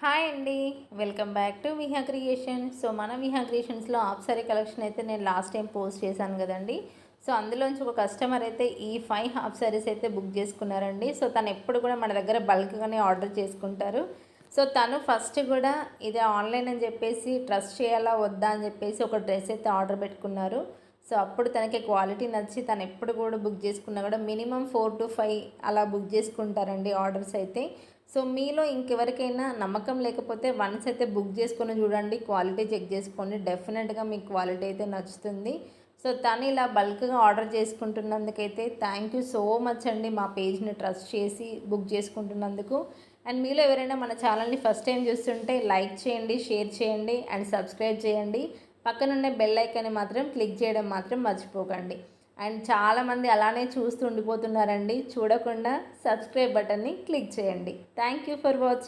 Hi అండి. Welcome back to Viha creation. So మన Viha క్రియేషన్స్లో half sorry collection అయితే నేను లాస్ట్ టైం పోస్ట్ చేశాను కదండి. సో అందులోంచి ఒక కస్టమర్ అయితే ఈ 5 హాఫ్ సారీస్ అయితే బుక్ చేసుకున్నారండి. సో తను ఎప్పుడు కూడా మన దగ్గర బల్క్గానే ఆర్డర్ చేసుకుంటారు. సో తను ఫస్ట్ కూడా ఇది ఆన్లైన్ అని చెప్పేసి ట్రస్ట్ చేయాలా వద్దా అని చెప్పేసి ఒక డ్రెస్ అయితే ఆర్డర్ పెట్టుకున్నారు. సో అప్పుడు తనకి క్వాలిటీ నచ్చి తను ఎప్పుడు కూడా బుక్ చేసుకున్నా కూడా మినిమం 4 to 5 అలా బుక్ చేసుకుంటారండి ఆర్డర్స్ అయితే. సో మీలో ఇంకెవరికైనా నమ్మకం లేకపోతే వన్స్ అయితే బుక్ చేసుకొని చూడండి, క్వాలిటీ చెక్ చేసుకోండి, డెఫినెట్గా మీకు క్వాలిటీ అయితే నచ్చుతుంది. సో తను ఇలా బల్క్గా ఆర్డర్ చేసుకుంటున్నందుకైతే థ్యాంక్ యూ సో మచ్ అండి, మా పేజ్ని ట్రస్ట్ చేసి బుక్ చేసుకుంటున్నందుకు. అండ్ మీలో ఎవరైనా మన ఛానల్ని ఫస్ట్ టైం చూస్తుంటే లైక్ చేయండి, షేర్ చేయండి అండ్ సబ్స్క్రైబ్ చేయండి. పక్కనున్న బెల్ ఐకాన్ని మాత్రం క్లిక్ చేయడం మాత్రం మర్చిపోకండి. అండ్ చాలామంది అలానే చూస్తూ ఉండిపోతున్నారండి, చూడకుండా సబ్స్క్రైబ్ బటన్ని క్లిక్ చేయండి. Thank you for watching.